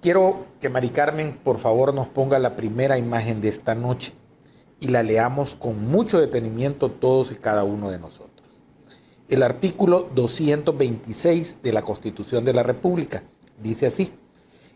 Quiero que Mari Carmen, por favor, nos ponga la primera imagen de esta noche y la leamos con mucho detenimiento todos y cada uno de nosotros. El artículo 226 de la Constitución de la República dice así: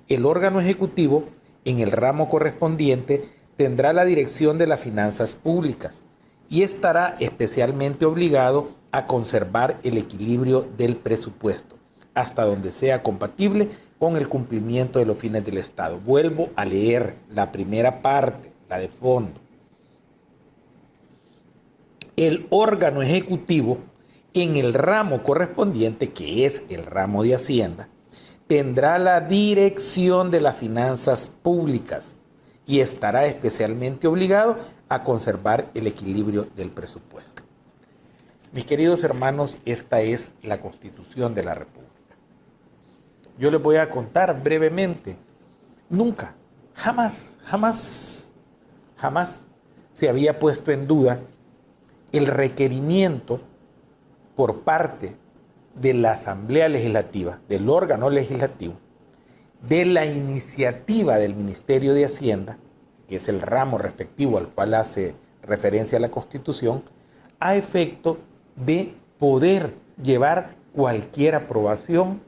el órgano ejecutivo en el ramo correspondiente tendrá la dirección de las finanzas públicas y estará especialmente obligado a conservar el equilibrio del presupuesto, hasta donde sea compatible con el cumplimiento de los fines del Estado. Vuelvo a leer la primera parte, la de fondo. El órgano ejecutivo en el ramo correspondiente, que es el ramo de Hacienda, tendrá la dirección de las finanzas públicas y estará especialmente obligado a conservar el equilibrio del presupuesto. Mis queridos hermanos, esta es la Constitución de la República. Yo les voy a contar brevemente. Nunca, jamás se había puesto en duda el requerimiento por parte de la Asamblea Legislativa, del órgano legislativo, de la iniciativa del Ministerio de Hacienda, que es el ramo respectivo al cual hace referencia la Constitución, a efecto de poder llevar cualquier aprobación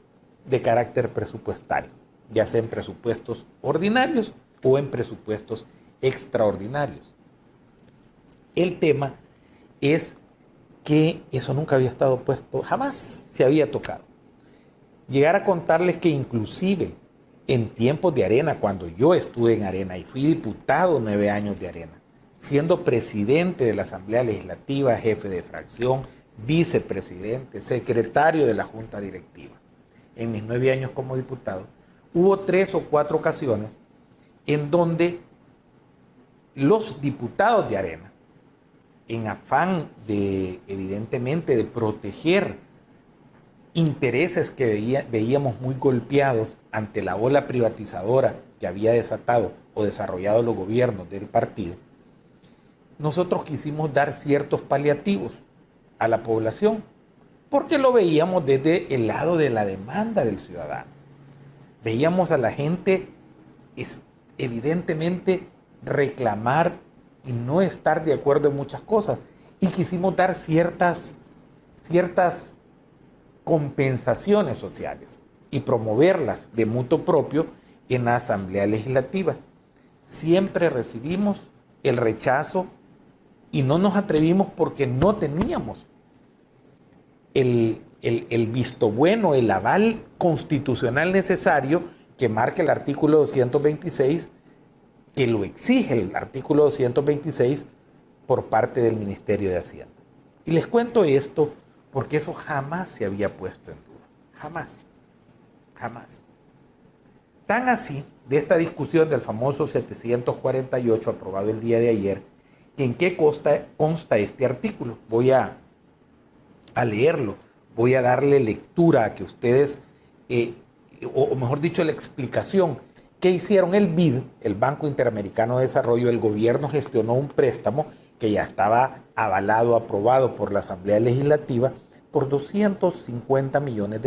de carácter presupuestario, ya sea en presupuestos ordinarios o en presupuestos extraordinarios. El tema es que eso nunca había estado puesto, jamás se había tocado. Llegar a contarles que inclusive en tiempos de Arena, cuando yo estuve en Arena y fui diputado 9 años de Arena, siendo presidente de la Asamblea Legislativa, jefe de fracción, vicepresidente, secretario de la Junta Directiva, en mis 9 años como diputado, hubo 3 o 4 ocasiones en donde los diputados de Arena, en afán de, evidentemente, de proteger intereses que veíamos muy golpeados ante la ola privatizadora que había desatado o desarrollado los gobiernos del partido, nosotros quisimos dar ciertos paliativos a la población, porque lo veíamos desde el lado de la demanda del ciudadano. Veíamos a la gente evidentemente reclamar y no estar de acuerdo en muchas cosas, y quisimos dar ciertas compensaciones sociales y promoverlas de mutuo propio en la Asamblea Legislativa. Siempre recibimos el rechazo y no nos atrevimos porque no teníamos el visto bueno, el aval constitucional necesario que marca el artículo 226, que lo exige el artículo 226 por parte del Ministerio de Hacienda. Y les cuento esto porque eso jamás se había puesto en duda. Jamás. Tan así, de esta discusión del famoso 748 aprobado el día de ayer, que en qué consta este artículo. Voy a leerlo, voy a darle lectura a que ustedes, o mejor dicho, la explicación. ¿Qué hicieron? El BID, el Banco Interamericano de Desarrollo, el gobierno gestionó un préstamo que ya estaba avalado, aprobado por la Asamblea Legislativa por $250 millones,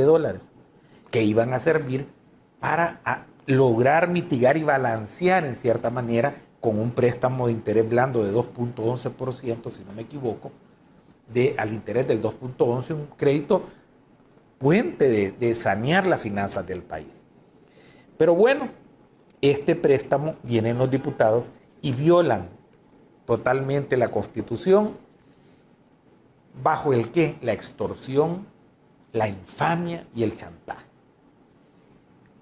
que iban a servir para lograr mitigar y balancear en cierta manera con un préstamo de interés blando de 2.11%, si no me equivoco, al interés del 2.11, un crédito puente de sanear las finanzas del país. Pero bueno, este préstamo, vienen los diputados y violan totalmente la Constitución, bajo el que la extorsión, la infamia y el chantaje.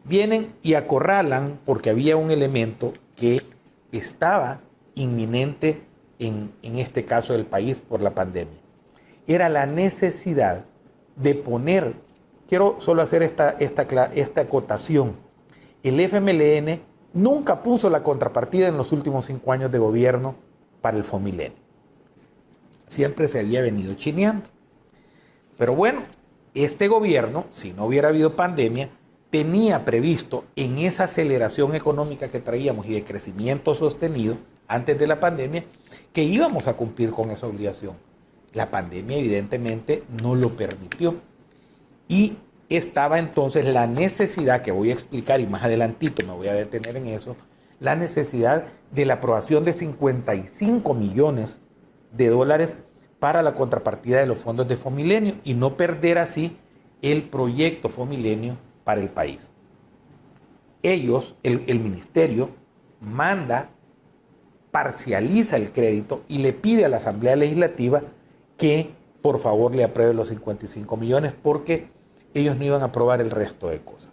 Vienen y acorralan porque había un elemento que estaba inminente en este caso del país por la pandemia. Era la necesidad de poner, quiero solo hacer esta acotación, el FMLN nunca puso la contrapartida en los últimos 5 años de gobierno para el Fomilenio. Siempre se había venido chineando. Pero bueno, este gobierno, si no hubiera habido pandemia, tenía previsto en esa aceleración económica que traíamos y de crecimiento sostenido antes de la pandemia, que íbamos a cumplir con esa obligación. La pandemia evidentemente no lo permitió. Y estaba entonces la necesidad, que voy a explicar y más adelantito me voy a detener en eso, la necesidad de la aprobación de 55 millones de dólares para la contrapartida de los fondos de Fomilenio y no perder así el proyecto Fomilenio para el país. Ellos, el ministerio, manda, parcializa el crédito y le pide a la Asamblea Legislativa que por favor le apruebe los 55 millones porque ellos no iban a aprobar el resto de cosas.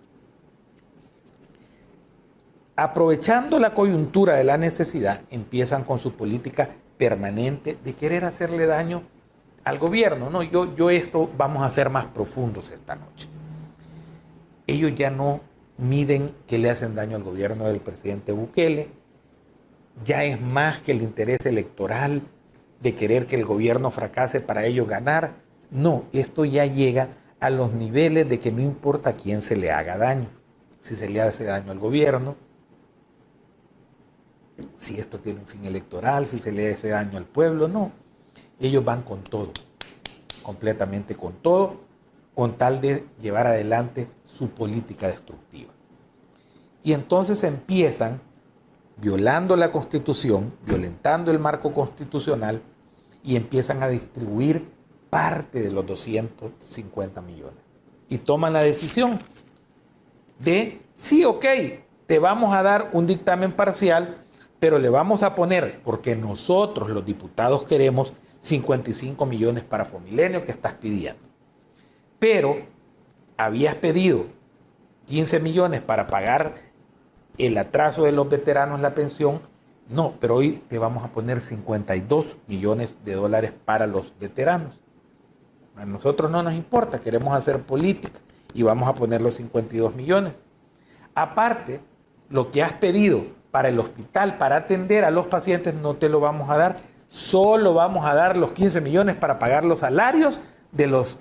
Aprovechando la coyuntura de la necesidad, empiezan con su política permanente de querer hacerle daño al gobierno. No, yo esto vamos a ser más profundos esta noche. Ellos ya no miden que le hacen daño al gobierno del presidente Bukele. Ya es más que el interés electoral de querer que el gobierno fracase para ellos ganar. No, esto ya llega a los niveles de que no importa a quién se le haga daño. Si se le hace daño al gobierno, si esto tiene un fin electoral, si se le hace daño al pueblo, no. Ellos van con todo, completamente con todo, con tal de llevar adelante su política destructiva. Y entonces empiezan violando la Constitución, violentando el marco constitucional y empiezan a distribuir parte de los 250 millones. Y toman la decisión de, sí, ok, te vamos a dar un dictamen parcial, pero le vamos a poner, porque nosotros los diputados queremos 55 millones para Fomilenio que estás pidiendo. Pero habías pedido 15 millones para pagar el atraso de los veteranos, la pensión. No, pero hoy te vamos a poner 52 millones de dólares para los veteranos. A nosotros no nos importa, queremos hacer política y vamos a poner los 52 millones. Aparte, lo que has pedido para el hospital, para atender a los pacientes, no te lo vamos a dar. Solo vamos a dar los 15 millones para pagar los salarios de los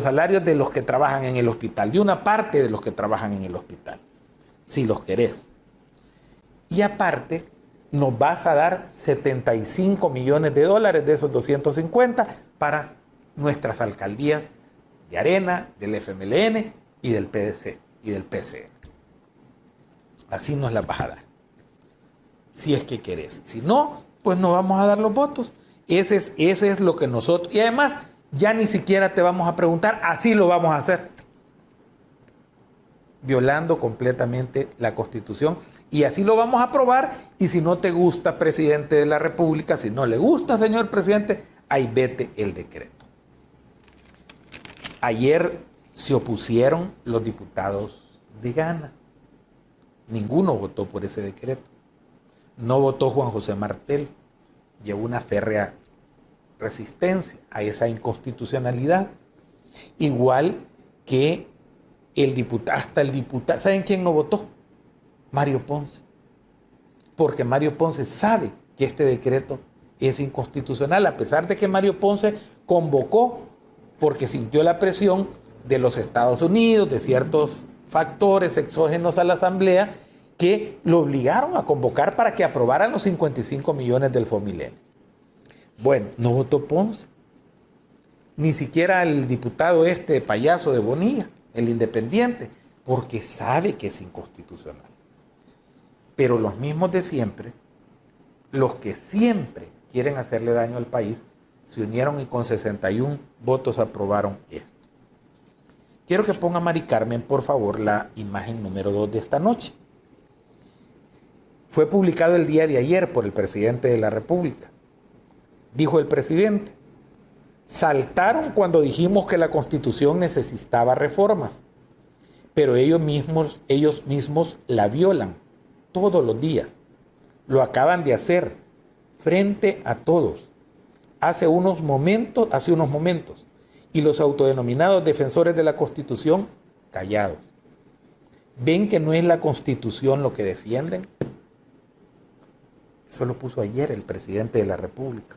salarios de los que trabajan en el hospital, de una parte de los que trabajan en el hospital, si los querés. Y aparte, nos vas a dar 75 millones de dólares de esos 250 para nuestras alcaldías de Arena, del FMLN y del PDC y del PCN. Así nos las vas a dar, si es que querés. Si no, pues no vamos a dar los votos. Ese es lo que nosotros... Y además, ya ni siquiera te vamos a preguntar, así lo vamos a hacer. Violando completamente la Constitución. Y así lo vamos a aprobar. Y si no te gusta, presidente de la República, si no le gusta, señor presidente, ahí vete el decreto. Ayer se opusieron los diputados de Gana. Ninguno votó por ese decreto. No votó Juan José Martel. Llevó una férrea resistencia a esa inconstitucionalidad. Igual que el diputado, hasta el diputado, ¿saben quién no votó? Mario Ponce. Porque Mario Ponce sabe que este decreto es inconstitucional, a pesar de que Mario Ponce convocó, porque sintió la presión de los Estados Unidos, de ciertos factores exógenos a la Asamblea, que lo obligaron a convocar para que aprobaran los 55 millones del Fomilenio. Bueno, no votó Ponce, ni siquiera el diputado payaso de Bonilla, el independiente, porque sabe que es inconstitucional. Pero los mismos de siempre, los que siempre quieren hacerle daño al país, se unieron y con 61 votos aprobaron esto. Quiero que ponga Mari Carmen, por favor, la imagen número 2 de esta noche. Fue publicado el día de ayer por el presidente de la República. Dijo el presidente, saltaron cuando dijimos que la Constitución necesitaba reformas, pero ellos mismos la violan todos los días. Lo acaban de hacer frente a todos. Hace unos momentos, y los autodenominados defensores de la Constitución, callados. ¿Ven que no es la Constitución lo que defienden? Eso lo puso ayer el presidente de la República.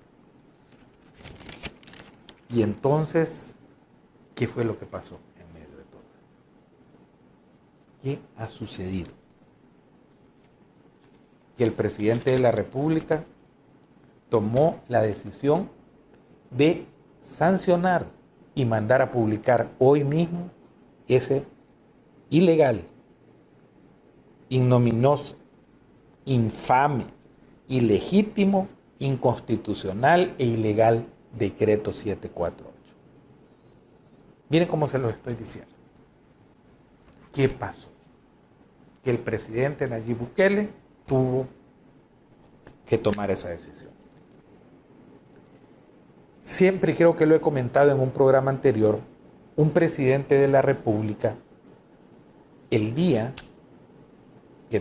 Y entonces, ¿qué fue lo que pasó en medio de todo esto? ¿Qué ha sucedido? Que el presidente de la República tomó la decisión de sancionar y mandar a publicar hoy mismo ese ilegal, ignominioso, infame, ilegítimo, inconstitucional e ilegal decreto 748. Miren cómo se lo estoy diciendo. ¿Qué pasó? Que el presidente Nayib Bukele tuvo que tomar esa decisión. Siempre, creo que lo he comentado en un programa anterior, un presidente de la República, el día que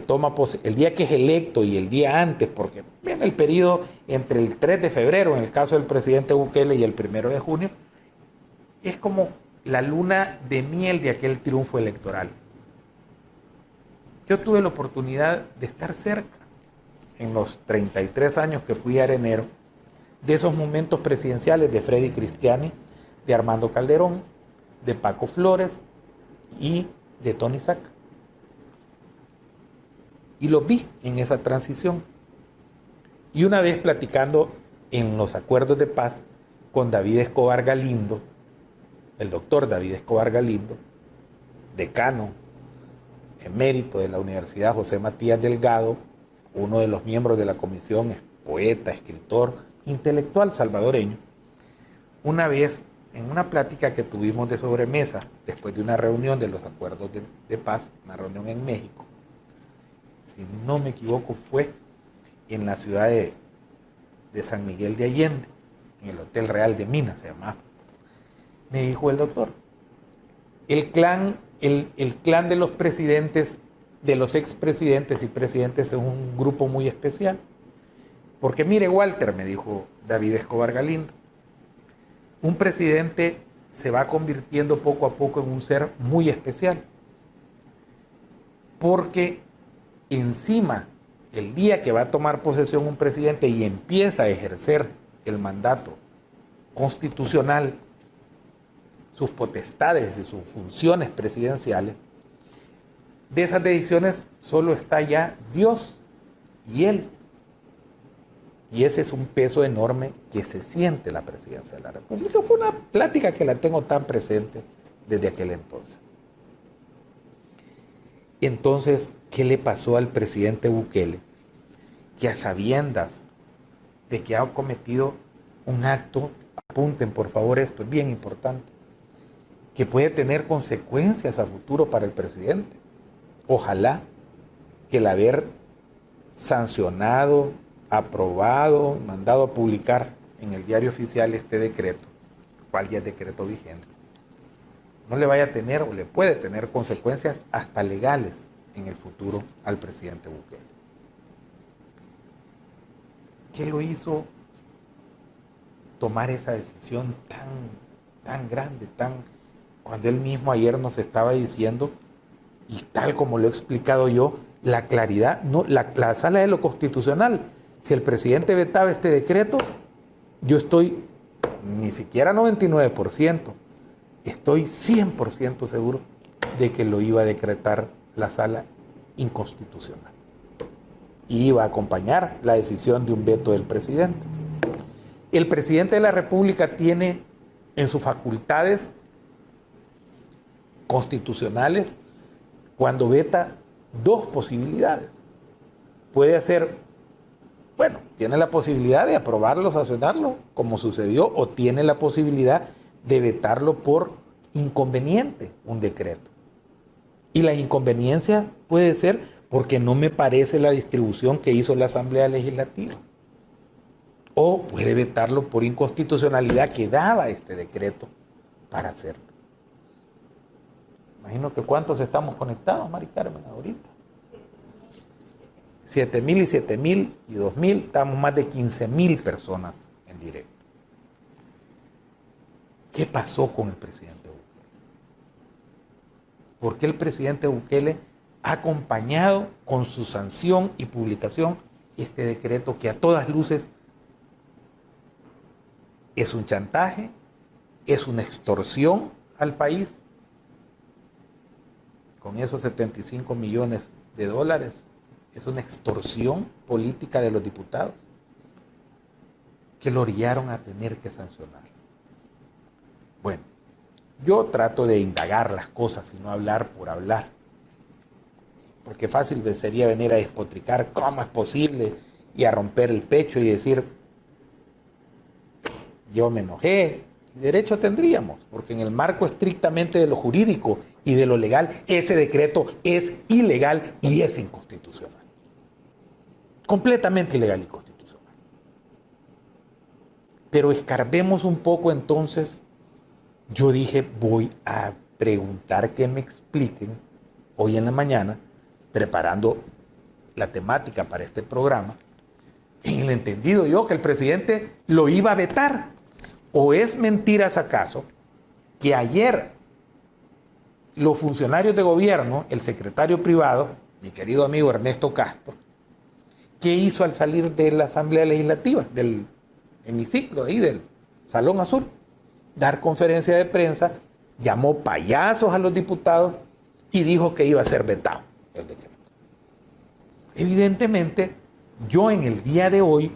el día que es electo y el día antes, porque viene el periodo entre el 3 de febrero, en el caso del presidente Bukele, y el 1 de junio, es como la luna de miel de aquel triunfo electoral. Yo tuve la oportunidad de estar cerca, en los 33 años que fui arenero, de esos momentos presidenciales de Freddy Cristiani, de Armando Calderón, de Paco Flores y de Tony Saca. Y los vi en esa transición. Y una vez platicando en los acuerdos de paz con David Escobar Galindo, el doctor David Escobar Galindo, decano emérito de la Universidad José Matías Delgado, uno de los miembros de la comisión, es poeta, escritor, intelectual salvadoreño. Una vez, en una plática que tuvimos de sobremesa, después de una reunión de los acuerdos de paz, una reunión en México, si no me equivoco, fue en la ciudad de San Miguel de Allende, en el Hotel Real de Minas se llamaba. Me dijo el doctor, el clan de los presidentes, de los expresidentes y presidentes, es un grupo muy especial. Porque mire, Walter, me dijo David Escobar Galindo, un presidente se va convirtiendo poco a poco en un ser muy especial. Porque encima, el día que va a tomar posesión un presidente y empieza a ejercer el mandato constitucional, sus potestades y sus funciones presidenciales, de esas decisiones solo está ya Dios y Él. Y ese es un peso enorme que se siente en la presidencia de la República. Fue una plática que la tengo tan presente desde aquel entonces. Entonces, ¿qué le pasó al presidente Bukele? Que a sabiendas de que ha cometido un acto, apunten por favor esto, es bien importante, que puede tener consecuencias a futuro para el presidente. Ojalá que el haber sancionado, aprobado, mandado a publicar en el diario oficial este decreto, cual ya es decreto vigente, no le vaya a tener o le puede tener consecuencias hasta legales en el futuro al presidente Bukele. ¿Qué lo hizo tomar esa decisión tan grande, cuando él mismo ayer nos estaba diciendo, y tal como lo he explicado yo, la claridad, no, la sala de lo constitucional, si el presidente vetaba este decreto, yo estoy ni siquiera 99%, estoy 100% seguro de que lo iba a decretar la sala inconstitucional. Y iba a acompañar la decisión de un veto del presidente. El presidente de la República tiene en sus facultades constitucionales, cuando veta, dos posibilidades. Puede hacer, tiene la posibilidad de aprobarlo, sancionarlo, como sucedió, o tiene la posibilidad de vetarlo por inconveniente, un decreto. Y la inconveniencia puede ser porque no me parece la distribución que hizo la Asamblea Legislativa. O puede vetarlo por inconstitucionalidad que daba este decreto para hacerlo. Imagino que ¿cuántos estamos conectados, Mari Carmen, ahorita? 7,000 y 7,000 y 2,000, estamos más de 15,000 personas en directo. ¿Qué pasó con el presidente Bukele? ¿Por qué el presidente Bukele ha acompañado con su sanción y publicación este decreto que a todas luces es un chantaje, es una extorsión al país? Con esos 75 millones de dólares, es una extorsión política de los diputados que lo orillaron a tener que sancionar. Bueno, Yo trato de indagar las cosas y no hablar por hablar. Porque fácil sería venir a despotricar cómo es posible y a romper el pecho y decir, yo me enojé. Y derecho tendríamos, porque en el marco estrictamente de lo jurídico y de lo legal, ese decreto es ilegal y es inconstitucional. Completamente ilegal y constitucional. Pero escarbemos un poco entonces. Yo dije, voy a preguntar que me expliquen hoy en la mañana, preparando la temática para este programa, en el entendido yo que el presidente lo iba a vetar. ¿O es mentiras acaso que ayer los funcionarios de gobierno, el secretario privado, mi querido amigo Ernesto Castro, ¿qué hizo al salir de la Asamblea Legislativa, del hemiciclo ahí del Salón Azul? Dar conferencia de prensa, llamó payasos a los diputados y dijo que iba a ser vetado el decreto. Evidentemente, yo en el día de hoy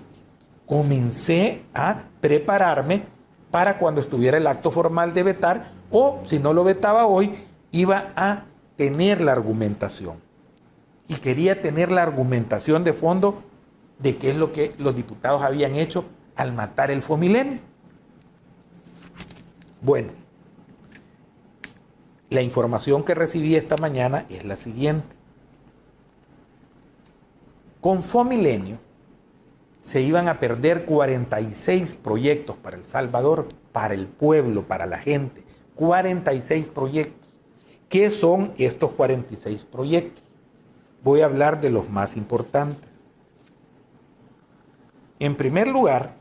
comencé a prepararme para cuando estuviera el acto formal de vetar, o si no lo vetaba hoy, iba a tener la argumentación. Y quería tener la argumentación de fondo de qué es lo que los diputados habían hecho al matar el Fomilenio. Bueno, la información que recibí esta mañana es la siguiente. Con Fomilenio se iban a perder 46 proyectos para El Salvador, para el pueblo, para la gente. 46 proyectos. ¿Qué son estos 46 proyectos? Voy a hablar de los más importantes. En primer lugar,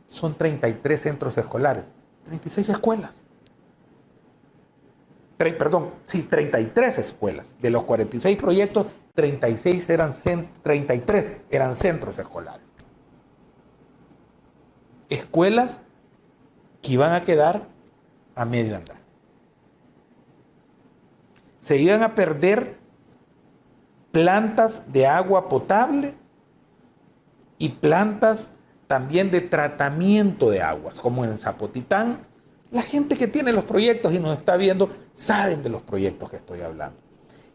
son 33 centros escolares, 36 escuelas. 33 escuelas. De los 46 proyectos, 33 eran centros escolares. Escuelas que iban a quedar a medio andar. Se iban a perder plantas de agua potable y plantas también de tratamiento de aguas, como en Zapotitán. La gente que tiene los proyectos y nos está viendo saben de los proyectos que estoy hablando.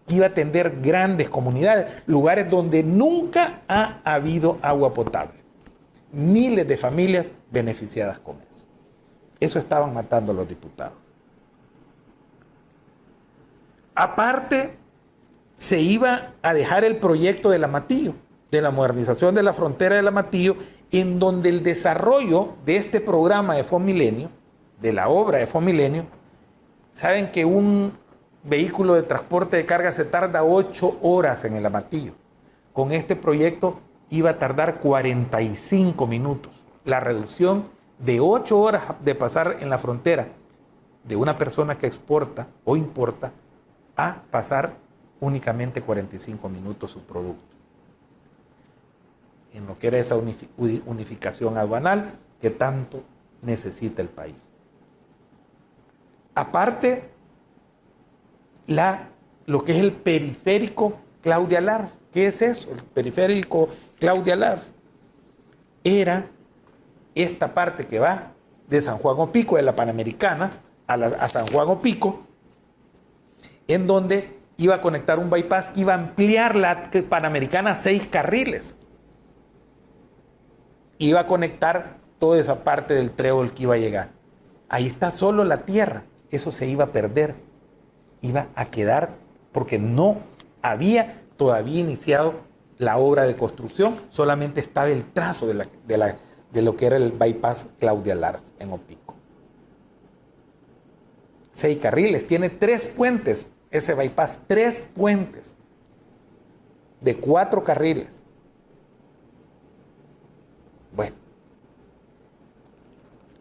Iba a atender grandes comunidades, lugares donde nunca ha habido agua potable. Miles de familias beneficiadas con eso. Eso estaban matando a los diputados. Aparte, se iba a dejar el proyecto del Amatillo, de la modernización de la frontera del Amatillo, en donde el desarrollo de este programa de Fomilenio, de la obra de Fomilenio, saben que un vehículo de transporte de carga se tarda 8 horas en el Amatillo. Con este proyecto iba a tardar 45 minutos. La reducción de 8 horas de pasar en la frontera de una persona que exporta o importa a pasar únicamente 45 minutos su producto. En lo que era esa unificación aduanal que tanto necesita el país. Aparte, lo que es el periférico Claudia Lars. ¿Qué es eso? El periférico Claudia Lars era esta parte que va de San Juan Opico, de la Panamericana, a San Juan Opico, en donde iba a conectar un bypass que iba a ampliar la Panamericana a 6 carriles. Iba a conectar toda esa parte del trébol que iba a llegar. Ahí está solo la tierra. Eso se iba a perder. Iba a quedar porque no había todavía iniciado la obra de construcción. Solamente estaba el trazo de lo que era el bypass Claudia Lars en Opico. 6 carriles. Tiene 3 puentes. Ese bypass, 3 puentes de 4 carriles. Bueno,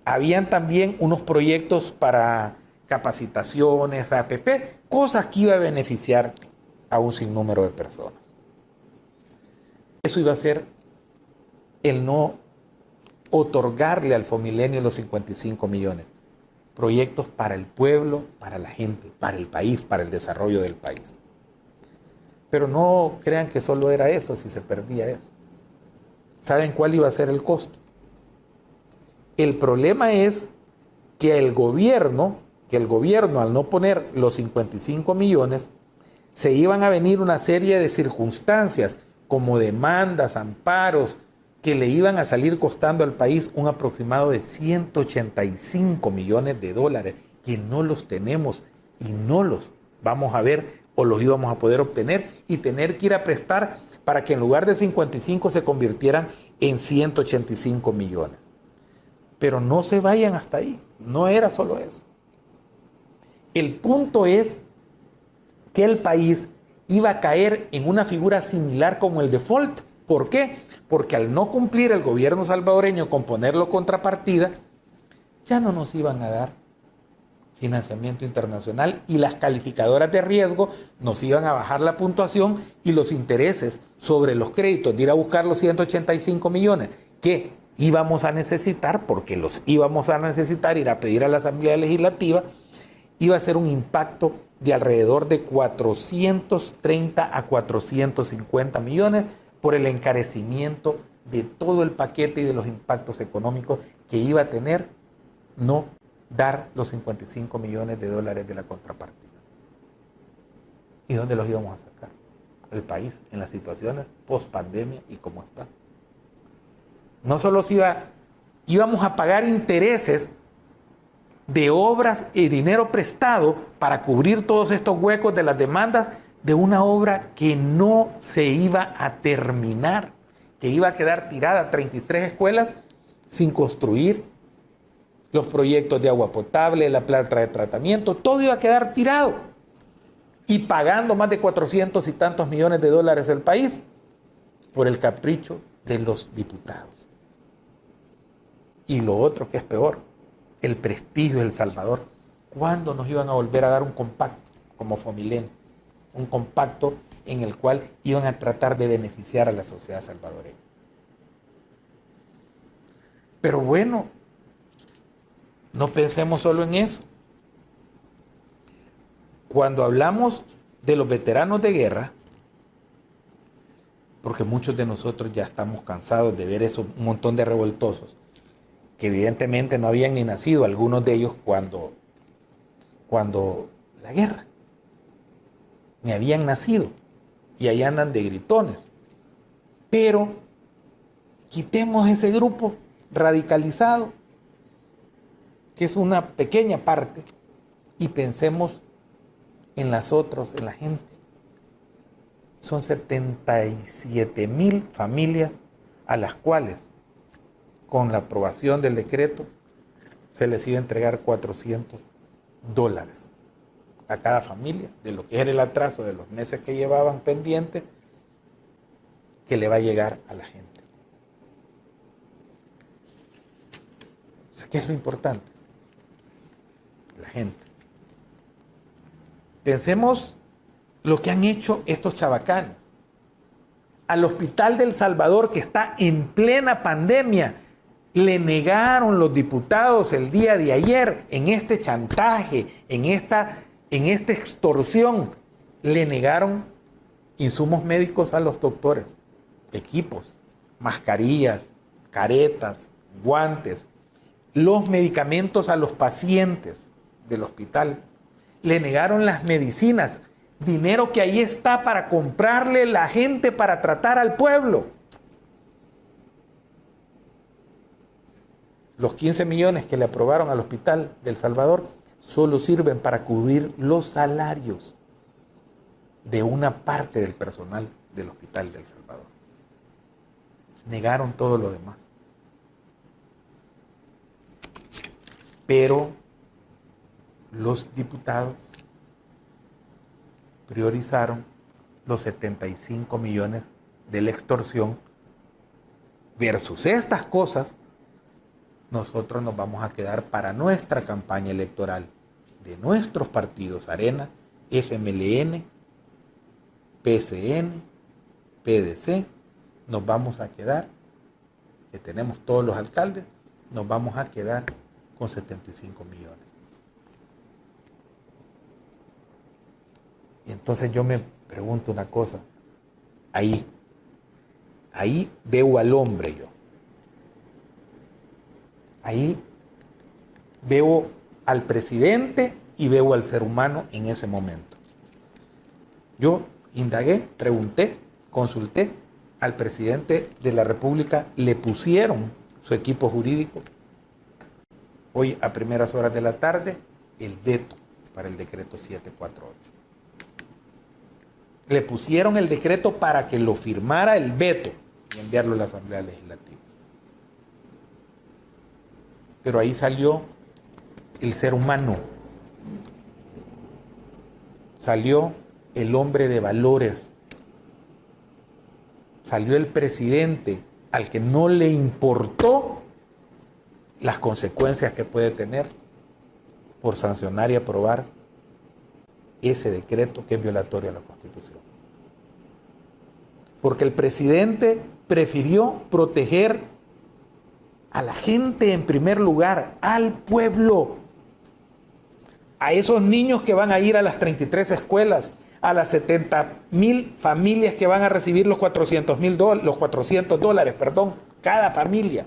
habían también unos proyectos para capacitaciones, APP, cosas que iba a beneficiar a un sinnúmero de personas. Eso iba a ser el no otorgarle al Fomilenio los 55 millones. Proyectos para el pueblo, para la gente, para el país, para el desarrollo del país. Pero no crean que solo era eso si se perdía eso. ¿Saben cuál iba a ser el costo? El problema es que el gobierno que el gobierno, al no poner los 55 millones, se iban a venir una serie de circunstancias como demandas, amparos, que le iban a salir costando al país un aproximado de 185 millones de dólares, que no los tenemos y no los vamos a ver o los íbamos a poder obtener y tener que ir a prestar para que en lugar de 55 se convirtieran en 185 millones. Pero no se vayan hasta ahí, no era solo eso. El punto es que el país iba a caer en una figura similar como el default. ¿Por qué? Porque al no cumplir el gobierno salvadoreño con ponerlo contrapartida, ya no nos iban a dar financiamiento internacional y las calificadoras de riesgo nos iban a bajar la puntuación y los intereses sobre los créditos de ir a buscar los 185 millones que íbamos a necesitar, porque los íbamos a necesitar, ir a pedir a la Asamblea Legislativa, iba a ser un impacto de alrededor de 430 a 450 millones por el encarecimiento de todo el paquete y de los impactos económicos que iba a tener no dar los 55 millones de dólares de la contrapartida. ¿Y dónde los íbamos a sacar? El país en las situaciones post pandemia y cómo está. No solo íbamos a pagar intereses de obras y dinero prestado para cubrir todos estos huecos de las demandas de una obra que no se iba a terminar, que iba a quedar tirada, 33 escuelas sin construir, los proyectos de agua potable, la planta de tratamiento, todo iba a quedar tirado y pagando más de 400 y tantos millones de dólares el país por el capricho de los diputados. Y lo otro que es peor, el prestigio de El Salvador. ¿Cuándo nos iban a volver a dar un compacto como Fomilén? Un compacto en el cual iban a tratar de beneficiar a la sociedad salvadoreña. Pero bueno, no pensemos solo en eso. Cuando hablamos de los veteranos de guerra, porque muchos de nosotros ya estamos cansados de ver eso, un montón de revoltosos, que evidentemente no habían ni nacido, algunos de ellos cuando la guerra, ni habían nacido, y ahí andan de gritones. Pero quitemos ese grupo radicalizado, que es una pequeña parte, y pensemos en las otras, en la gente. Son 77,000 familias a las cuales, con la aprobación del decreto, se les iba a entregar $400 a cada familia, de lo que era el atraso de los meses que llevaban pendientes, que le va a llegar a la gente. O sea, ¿qué es lo importante? La gente. Pensemos lo que han hecho estos chabacanes. Al Hospital del Salvador, que está en plena pandemia, le negaron los diputados el día de ayer en este chantaje, en esta extorsión, le negaron insumos médicos a los doctores, equipos, mascarillas, caretas, guantes, los medicamentos a los pacientes del hospital. Le negaron las medicinas, dinero que ahí está para comprarle la gente para tratar al pueblo. Los 15 millones que le aprobaron al Hospital del Salvador solo sirven para cubrir los salarios de una parte del personal del Hospital del Salvador. Negaron todo lo demás. Pero los diputados priorizaron los 75 millones de la extorsión versus estas cosas. Nosotros nos vamos a quedar para nuestra campaña electoral de nuestros partidos Arena, FMLN, PSN, PDC, nos vamos a quedar, que tenemos todos los alcaldes, nos vamos a quedar con 75 millones. Y entonces yo me pregunto una cosa, ahí veo al hombre yo. Ahí veo al presidente y veo al ser humano en ese momento. Yo indagué, pregunté, consulté al presidente de la República, le pusieron su equipo jurídico hoy a primeras horas de la tarde el veto para el decreto 748. Le pusieron el decreto para que lo firmara el veto y enviarlo a la Asamblea Legislativa. Pero ahí salió el ser humano, salió el hombre de valores, salió el presidente al que no le importó las consecuencias que puede tener por sancionar y aprobar ese decreto que es violatorio a la Constitución. Porque el presidente prefirió proteger a la gente en primer lugar, al pueblo, a esos niños que van a ir a las 33 escuelas, a las 70,000 familias que van a recibir los $400 cada familia,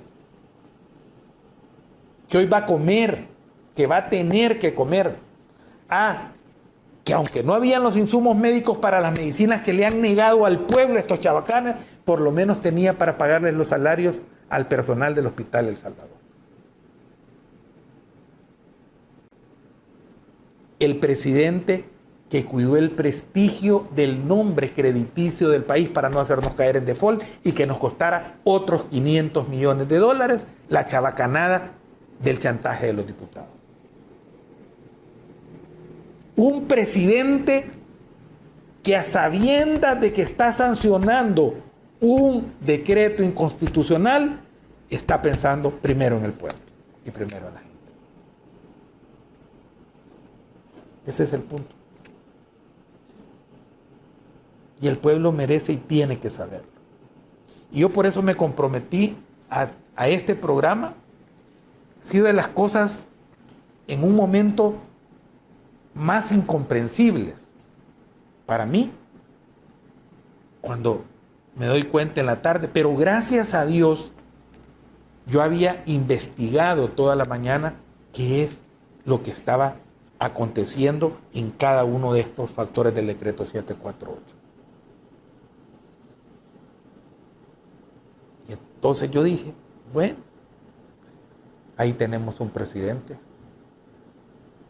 que hoy va a comer, que va a tener que comer. Que aunque no habían los insumos médicos para las medicinas que le han negado al pueblo estos chabacanes, por lo menos tenía para pagarles los salarios al personal del Hospital El Salvador. El presidente que cuidó el prestigio del nombre crediticio del país para no hacernos caer en default y que nos costara otros $500 millones, la chabacanada del chantaje de los diputados. Un presidente que a sabiendas de que está sancionando un decreto inconstitucional, está pensando primero en el pueblo y primero en la gente. Ese es el punto. Y el pueblo merece y tiene que saberlo. Y yo por eso me comprometí a este programa. Ha sido de las cosas en un momento más incomprensibles para mí, cuando me doy cuenta en la tarde, pero gracias a Dios yo había investigado toda la mañana qué es lo que estaba aconteciendo en cada uno de estos factores del decreto 748. Y entonces yo dije, bueno, ahí tenemos un presidente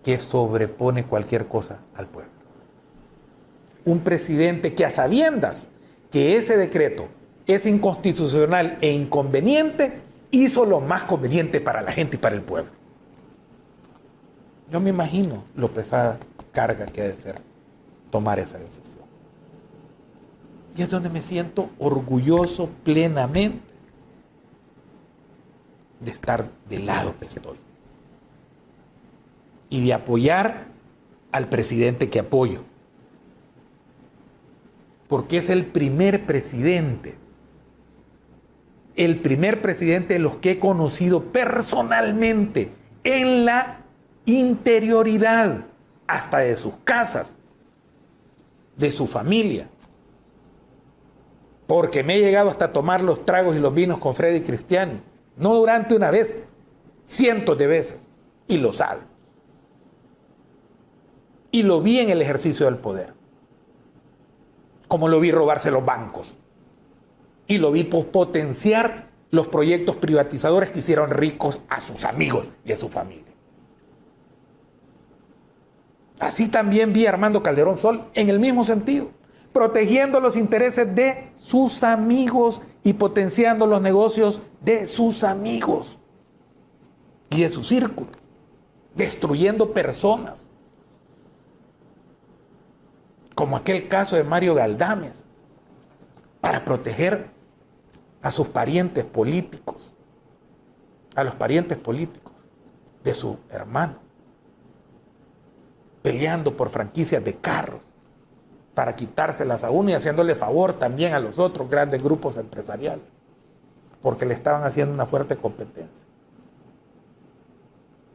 que sobrepone cualquier cosa al pueblo. Un presidente que a sabiendas que ese decreto es inconstitucional e inconveniente, hizo lo más conveniente para la gente y para el pueblo. Yo me imagino lo pesada carga que ha de ser tomar esa decisión. Y es donde me siento orgulloso plenamente de estar del lado que estoy. Y de apoyar al presidente que apoyo. Porque es el primer presidente de los que he conocido personalmente en la interioridad, hasta de sus casas, de su familia. Porque me he llegado hasta tomar los tragos y los vinos con Freddy Cristiani. No durante una vez, cientos de veces. Y lo sabe. Y lo vi en el ejercicio del poder. Como lo vi robarse los bancos. Y lo vi potenciar los proyectos privatizadores que hicieron ricos a sus amigos y a su familia. Así también vi a Armando Calderón Sol en el mismo sentido, protegiendo los intereses de sus amigos y potenciando los negocios de sus amigos y de su círculo, destruyendo personas, como aquel caso de Mario Galdames, para proteger a sus parientes políticos, a los parientes políticos de su hermano, peleando por franquicias de carros para quitárselas a uno y haciéndole favor también a los otros grandes grupos empresariales, porque le estaban haciendo una fuerte competencia.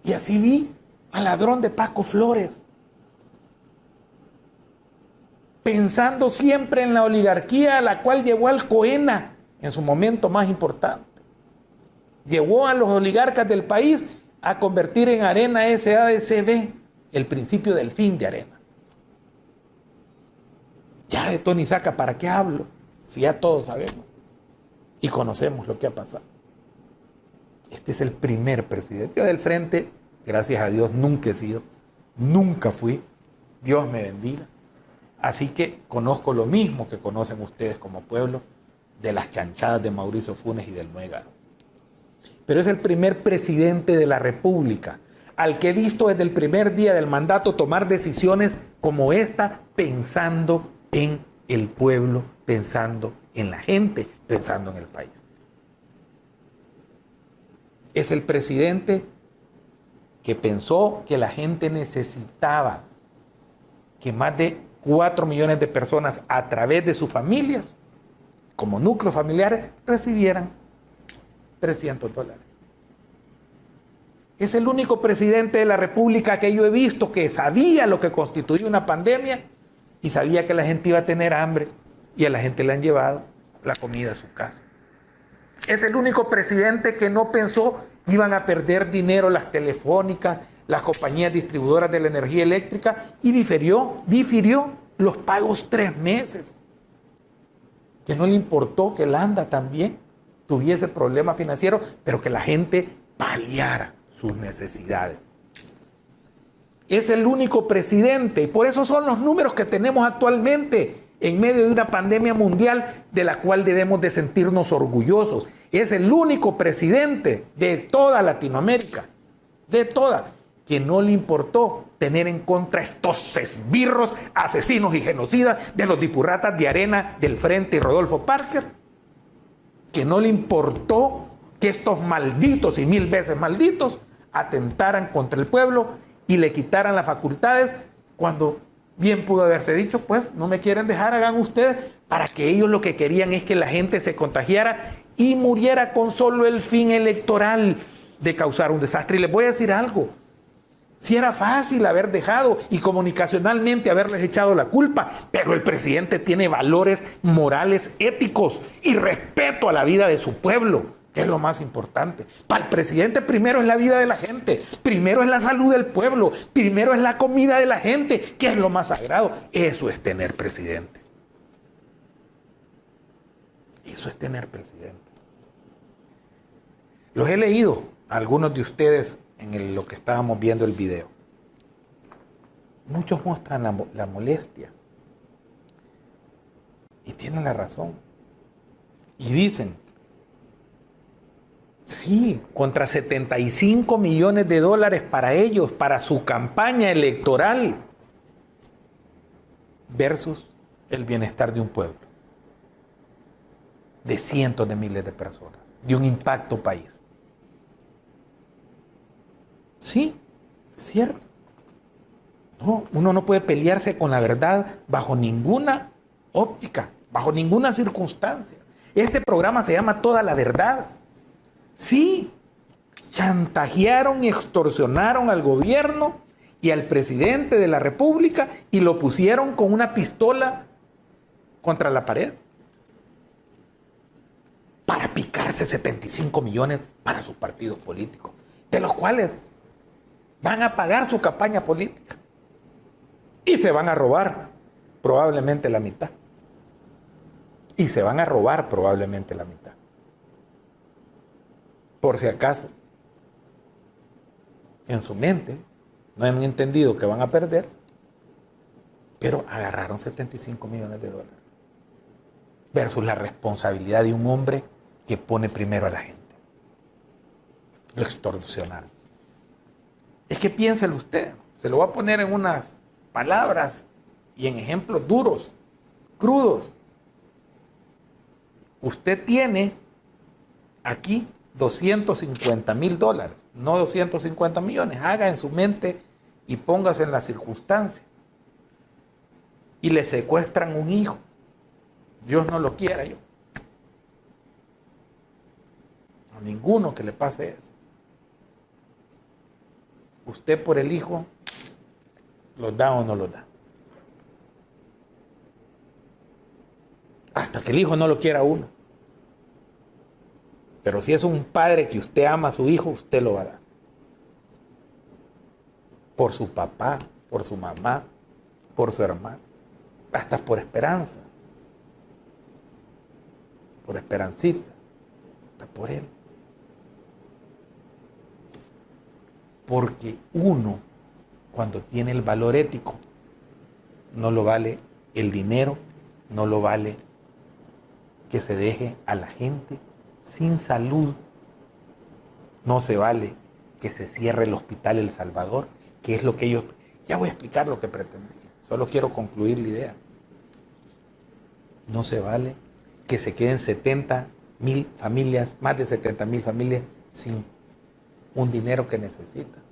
Y así vi al ladrón de Paco Flores, pensando siempre en la oligarquía a la cual llevó al COENA en su momento más importante. Llevó a los oligarcas del país a convertir en Arena SADCB, el principio del fin de Arena. Ya de Tony Saca, ¿para qué hablo? Si ya todos sabemos y conocemos lo que ha pasado. Este es el primer presidente. Yo del frente, gracias a Dios, nunca he sido, nunca fui. Dios me bendiga. Así que conozco lo mismo que conocen ustedes como pueblo de las chanchadas de Mauricio Funes y del Nuegado. Pero es el primer presidente de la República al que he visto desde el primer día del mandato tomar decisiones como esta, pensando en el pueblo, pensando en la gente, pensando en el país. Es el presidente que pensó que la gente necesitaba que más de 4 millones de personas a través de sus familias, como núcleos familiares, recibieran $300. Es el único presidente de la República que yo he visto que sabía lo que constituía una pandemia y sabía que la gente iba a tener hambre y a la gente le han llevado la comida a su casa. Es el único presidente que no pensó que iban a perder dinero las telefónicas, las compañías distribuidoras de la energía eléctrica y difirió los pagos 3 meses. Que no le importó que el ANDA también tuviese problemas financieros, pero que la gente paliara sus necesidades. Es el único presidente, y por eso son los números que tenemos actualmente en medio de una pandemia mundial de la cual debemos de sentirnos orgullosos. Es el único presidente de toda Latinoamérica, de toda, que no le importó tener en contra estos esbirros, asesinos y genocidas de los dipurratas de Arena, del Frente y Rodolfo Parker, que no le importó que estos malditos y 1000 veces malditos atentaran contra el pueblo y le quitaran las facultades cuando bien pudo haberse dicho, pues no me quieren dejar, hagan ustedes, para que ellos lo que querían es que la gente se contagiara y muriera con solo el fin electoral de causar un desastre. Y les voy a decir algo, si era fácil haber dejado y comunicacionalmente haberles echado la culpa, pero el presidente tiene valores morales, éticos y respeto a la vida de su pueblo, que es lo más importante. Para el presidente primero es la vida de la gente, primero es la salud del pueblo, primero es la comida de la gente, que es lo más sagrado. Eso es tener presidente. Eso es tener presidente. Los he leído a algunos de ustedes en lo que estábamos viendo el video. Muchos muestran la molestia. Y tienen la razón. Y dicen, sí, contra $75 millones para ellos, para su campaña electoral, versus el bienestar de un pueblo, de cientos de miles de personas, de un impacto país. Sí, es cierto. No, uno no puede pelearse con la verdad bajo ninguna óptica, bajo ninguna circunstancia. Este programa se llama Toda la Verdad. Sí, chantajearon y extorsionaron al gobierno y al presidente de la República y lo pusieron con una pistola contra la pared para picarse 75 millones para sus partidos políticos, de los cuales van a pagar su campaña política y se van a robar probablemente la mitad. Y se van a robar probablemente la mitad. Por si acaso, en su mente, no han entendido que van a perder, pero agarraron $75 millones versus la responsabilidad de un hombre que pone primero a la gente. Lo extorsionaron. Es que piénselo usted, se lo voy a poner en unas palabras y en ejemplos duros, crudos. Usted tiene aquí $250,000, no 250 millones. Haga en su mente y póngase en la circunstancia. Y le secuestran un hijo. Dios no lo quiera yo. A ninguno que le pase eso. Usted por el hijo, ¿los da o no los da? Hasta que el hijo no lo quiera uno. Pero si es un padre que usted ama a su hijo, usted lo va a dar. por su papá, por su mamá, por su hermano, hasta por Esperanza, por Esperancita, hasta por él. Porque uno, cuando tiene el valor ético, no lo vale el dinero, no lo vale que se deje a la gente sin salud, no se vale que se cierre el hospital El Salvador, que es lo que ellos... Ya voy a explicar lo que pretendía, solo quiero concluir la idea. No se vale que se queden 70,000 familias, más de 70,000 familias sin un dinero que necesitan.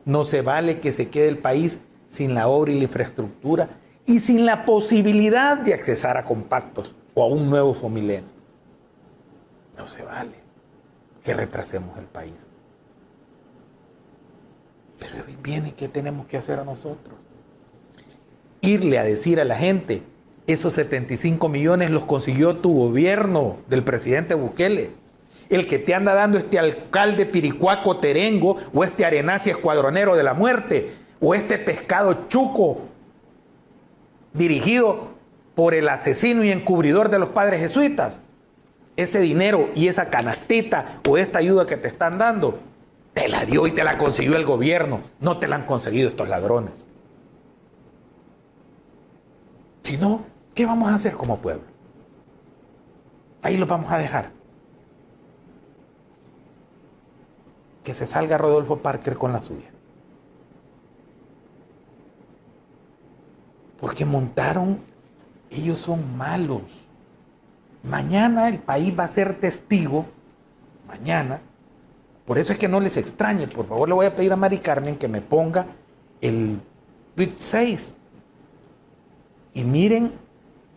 No se vale que se quede el país sin la obra y la infraestructura y sin la posibilidad de accesar a compactos o a un nuevo Fomilenio. No se vale que retrasemos el país. Pero hoy viene, ¿qué tenemos que hacer a nosotros? Irle a decir a la gente, esos 75 millones los consiguió tu gobierno del presidente Bukele. El que te anda dando este alcalde piricuaco terengo, o este arenazi escuadronero de la muerte, o este pescado chuco dirigido por el asesino y encubridor de los padres jesuitas. Ese dinero y esa canastita o esta ayuda que te están dando, te la dio y te la consiguió el gobierno, no te la han conseguido estos ladrones. Si no, ¿qué vamos a hacer como pueblo? Ahí los vamos a dejar. Que se salga Rodolfo Parker con la suya. Porque montaron, ellos son malos. Mañana el país va a ser testigo, mañana. Por eso es que no les extrañe, por favor le voy a pedir a Mari Carmen que me ponga el tweet 6. Y miren,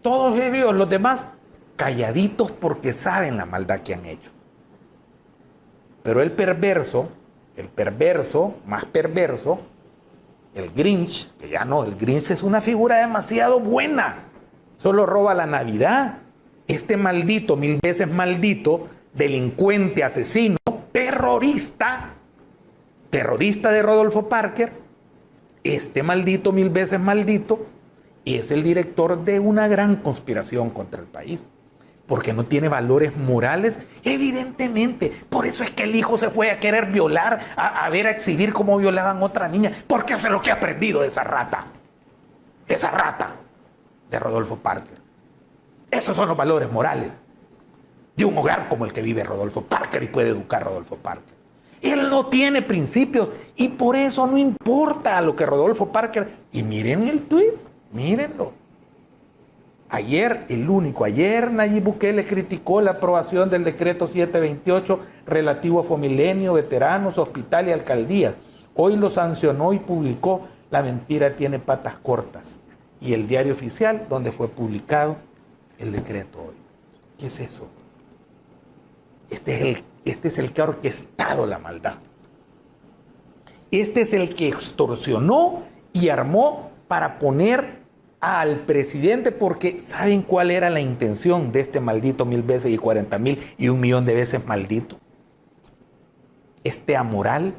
todos ellos, los demás, calladitos porque saben la maldad que han hecho. Pero el perverso, más perverso, el Grinch, que ya no, el Grinch es una figura demasiado buena, solo roba la Navidad. Este maldito, 1000 veces maldito, delincuente, asesino, terrorista de Rodolfo Parker, este maldito, 1000 veces maldito, es el director de una gran conspiración contra el país, porque no tiene valores morales, evidentemente. Por eso es que el hijo se fue a querer violar, a ver, a exhibir cómo violaban a otra niña, porque eso es lo que ha aprendido de esa rata de Rodolfo Parker. Esos son los valores morales de un hogar como el que vive Rodolfo Parker y puede educar Rodolfo Parker. Él no tiene principios y por eso no importa lo que Rodolfo Parker... Y miren el tuit, mírenlo. Ayer Nayib Bukele criticó la aprobación del decreto 728 relativo a Fomilenio, veteranos, hospital y alcaldías. Hoy lo sancionó y publicó La mentira tiene patas cortas. Y el diario oficial donde fue publicado el decreto hoy. ¿Qué es eso? Este es el que ha orquestado la maldad. Este es el que extorsionó y armó para poner al presidente, porque ¿saben cuál era la intención de este maldito 1000 veces y 40,000 y 1,000,000 de veces maldito? Este amoral,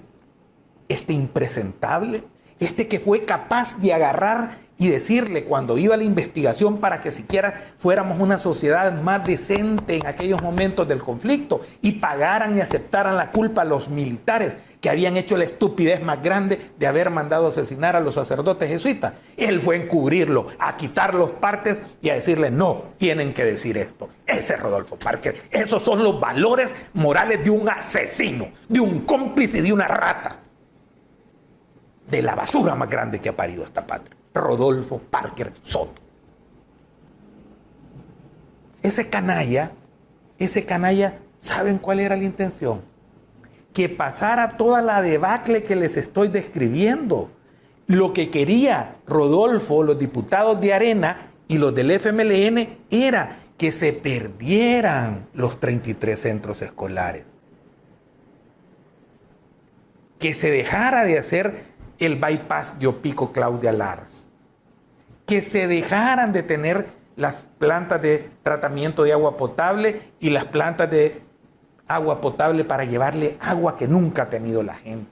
este impresentable, este que fue capaz de agarrar y decirle cuando iba a la investigación para que siquiera fuéramos una sociedad más decente en aquellos momentos del conflicto y pagaran y aceptaran la culpa a los militares que habían hecho la estupidez más grande de haber mandado asesinar a los sacerdotes jesuitas. Él fue a encubrirlo, a quitar los partes y a decirle no, tienen que decir esto. Ese es Rodolfo Parker. Esos son los valores morales de un asesino, de un cómplice y de una rata. De la basura más grande que ha parido esta patria. Rodolfo Parker Soto. Ese canalla, ¿saben cuál era la intención? Que pasara toda la debacle que les estoy describiendo. Lo que quería Rodolfo, los diputados de Arena y los del FMLN era que se perdieran los 33 centros escolares. Que se dejara de hacer el bypass de Opico Claudia Lars. Que se dejaran de tener las plantas de tratamiento de agua potable y las plantas de agua potable para llevarle agua que nunca ha tenido la gente.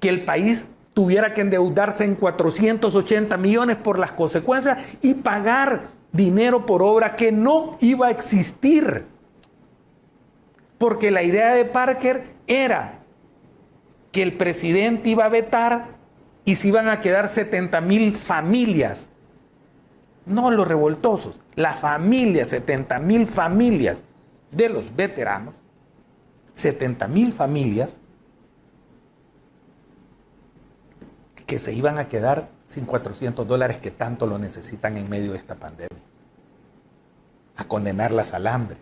Que el país tuviera que endeudarse en 480 millones por las consecuencias y pagar dinero por obra que no iba a existir. Porque la idea de Parker era que el presidente iba a vetar y se iban a quedar 70,000 familias. No los revoltosos, las familias, 70,000 familias de los veteranos, 70,000 familias que se iban a quedar sin $400 que tanto lo necesitan en medio de esta pandemia. A condenarlas al hambre.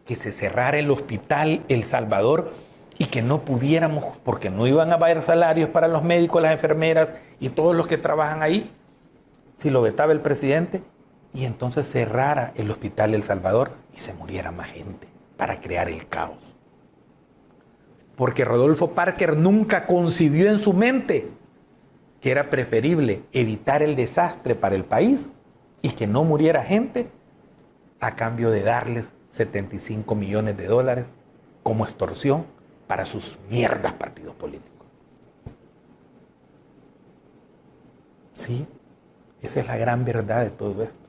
Que se cerrara el hospital El Salvador y que no pudiéramos, porque no iban a haber salarios para los médicos, las enfermeras y todos los que trabajan ahí, si lo vetaba el presidente, y entonces cerrara el hospital El Salvador y se muriera más gente para crear el caos. Porque Rodolfo Parker nunca concibió en su mente que era preferible evitar el desastre para el país y que no muriera gente a cambio de darles 75 millones de dólares como extorsión para sus mierdas partidos políticos. Sí, esa es la gran verdad de todo esto.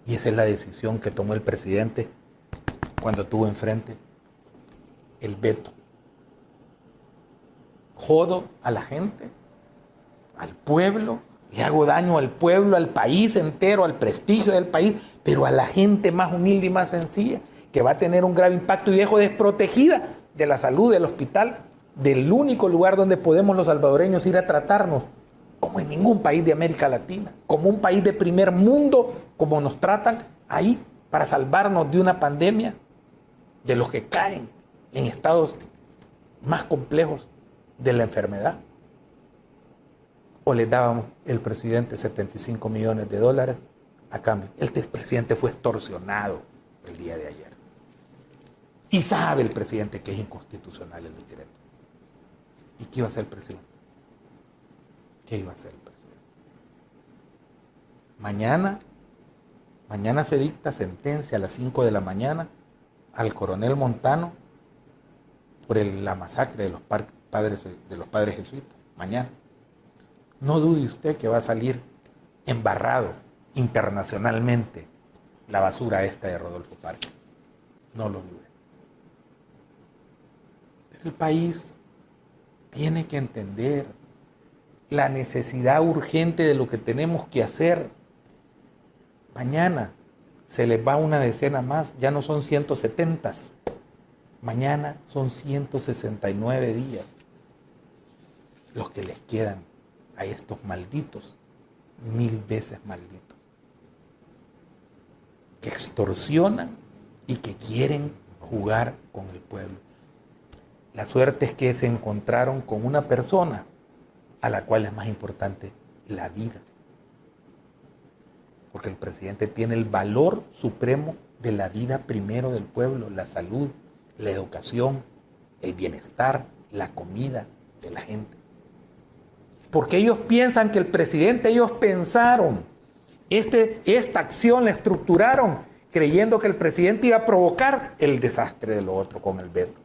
Y esa es la decisión que tomó el presidente cuando tuvo enfrente el veto. Jodo a la gente, al pueblo, le hago daño al pueblo, al país entero, al prestigio del país, pero a la gente más humilde y más sencilla, que va a tener un grave impacto y dejo desprotegida de la salud del hospital, del único lugar donde podemos los salvadoreños ir a tratarnos, como en ningún país de América Latina, como un país de primer mundo, como nos tratan ahí para salvarnos de una pandemia, de los que caen en estados más complejos de la enfermedad. O les dábamos el presidente 75 millones de dólares a cambio. El presidente fue extorsionado el día de ayer. Y sabe el presidente que es inconstitucional el decreto. ¿Y qué iba a hacer el presidente? ¿Qué iba a hacer el presidente? Mañana se dicta sentencia a las 5 de la mañana al coronel Montano por la masacre de los padres jesuitas. Mañana. No dude usted que va a salir embarrado internacionalmente la basura esta de Rodolfo Parker. No lo dude. Pero el país tiene que entender la necesidad urgente de lo que tenemos que hacer. Mañana se les va una decena más, ya no son 170. Mañana son 169 días los que les quedan a estos malditos, 1000 veces malditos, que extorsionan y que quieren jugar con el pueblo. La suerte es que se encontraron con una persona a la cual es más importante la vida. Porque el presidente tiene el valor supremo de la vida primero del pueblo, la salud, la educación, el bienestar, la comida de la gente. Porque ellos piensan que el presidente, ellos pensaron, esta acción la estructuraron creyendo que el presidente iba a provocar el desastre de lo otro con el veto.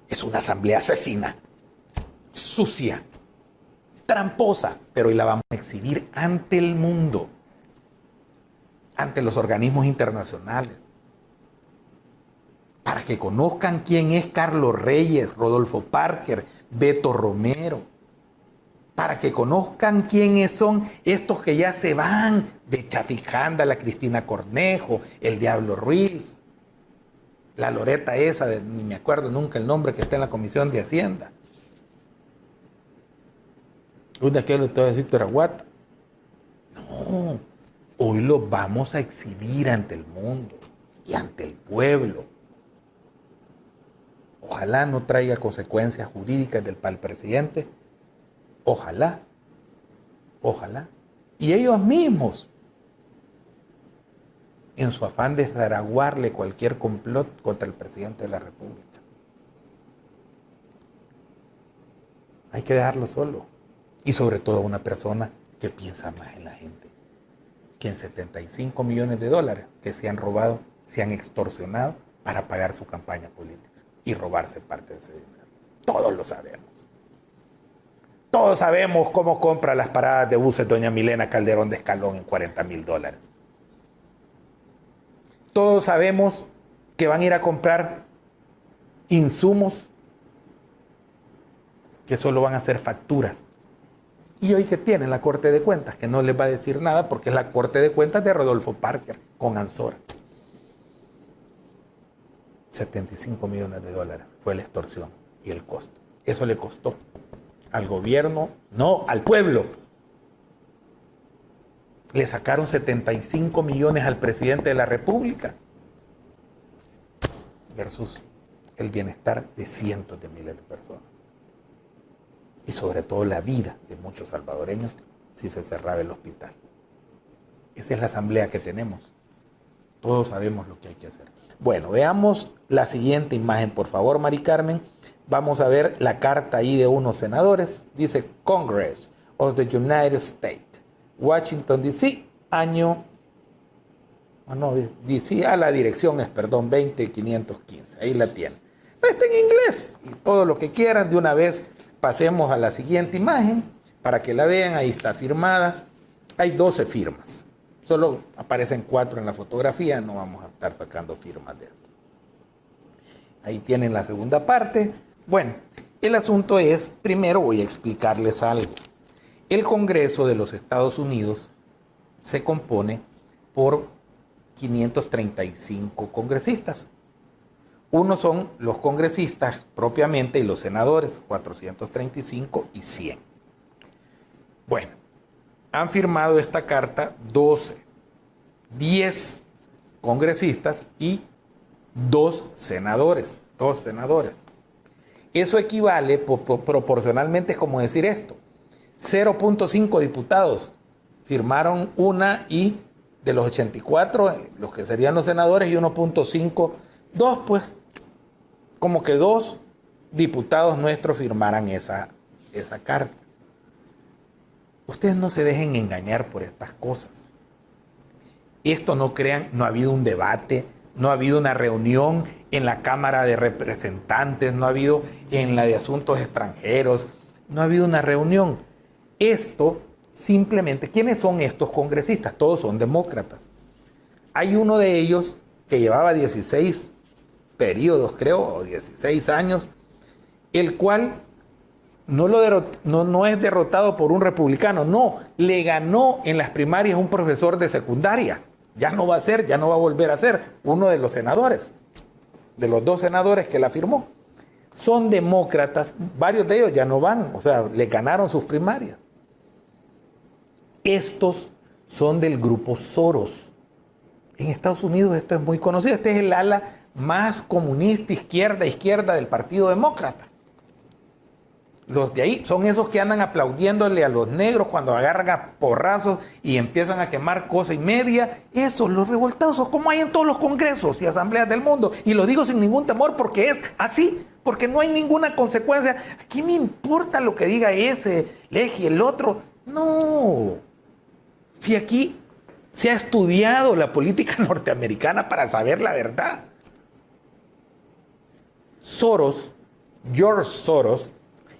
Es una asamblea asesina, sucia, tramposa, pero hoy la vamos a exhibir ante el mundo, ante los organismos internacionales, para que conozcan quién es Carlos Reyes, Rodolfo Parker, Beto Romero, para que conozcan quiénes son estos que ya se van de Chafijanda, la Cristina Cornejo, el Diablo Ruiz, la Loreta esa, ni me acuerdo nunca el nombre, que está en la Comisión de Hacienda. Un de aquellos te voy a decir Terahuata. No, hoy los vamos a exhibir ante el mundo y ante el pueblo. Ojalá no traiga consecuencias jurídicas para el presidente. Ojalá. Ojalá. Y ellos mismos, en su afán de zaraguarle cualquier complot contra el presidente de la República. Hay que dejarlo solo. Y sobre todo una persona que piensa más en la gente. Que en 75 millones de dólares que se han robado, se han extorsionado para pagar su campaña política y robarse parte de ese dinero. Todos lo sabemos. Todos sabemos cómo compra las paradas de buses doña Milena Calderón de Escalón en $40,000. Todos sabemos que van a ir a comprar insumos que solo van a ser facturas. Y hoy que tienen la Corte de Cuentas, que no les va a decir nada porque es la Corte de Cuentas de Rodolfo Parker con Ansora. $75 millones fue la extorsión y el costo. Eso le costó al gobierno, no, al pueblo. Le sacaron 75 millones al presidente de la República versus el bienestar de cientos de miles de personas. Y sobre todo la vida de muchos salvadoreños si se cerraba el hospital. Esa es la asamblea que tenemos. Todos sabemos lo que hay que hacer. Bueno, veamos la siguiente imagen, por favor, Mari Carmen. Vamos a ver la carta ahí de unos senadores. Dice Congress of the United States, Washington, D.C., año... DC, a la dirección es, 20515. Ahí la tienen. Está en inglés. Y todo lo que quieran, de una vez pasemos a la siguiente imagen para que la vean. Ahí está firmada. Hay 12 firmas. Solo aparecen 4 en la fotografía. No vamos a estar sacando firmas de esto. Ahí tienen la segunda parte. Bueno, el asunto es, primero voy a explicarles algo. El Congreso de los Estados Unidos se compone por 535 congresistas. Uno son los congresistas propiamente y los senadores, 435 y 100. Bueno, han firmado esta carta 10 congresistas y 2 senadores. Eso equivale proporcionalmente, es como decir esto: 0.5 diputados firmaron una, y de los 84, los que serían los senadores, y 1.5, 2, pues, como que 2 diputados nuestros firmaran esa carta. Ustedes no se dejen engañar por estas cosas. Esto no crean, no ha habido un debate, no ha habido una reunión en la Cámara de Representantes, no ha habido en la de Asuntos Extranjeros, no ha habido una reunión. Esto simplemente, ¿quiénes son estos congresistas? Todos son demócratas. Hay uno de ellos que llevaba 16 periodos, creo, o 16 años, el cual no es derrotado por un republicano, no, le ganó en las primarias un profesor de secundaria. Ya no va a volver a ser uno de los senadores, de los 2 senadores que la firmó. Son demócratas, varios de ellos ya no van, o sea, le ganaron sus primarias. Estos son del grupo Soros. En Estados Unidos esto es muy conocido. Este es el ala más comunista, izquierda del Partido Demócrata. Los de ahí son esos que andan aplaudiéndole a los negros cuando agarran a porrazos y empiezan a quemar cosa y media. Esos, los revoltosos, como hay en todos los congresos y asambleas del mundo. Y lo digo sin ningún temor porque es así, porque no hay ninguna consecuencia. ¿A quién me importa lo que diga ese, Legi, el otro? No. Si aquí se ha estudiado la política norteamericana para saber la verdad. George Soros,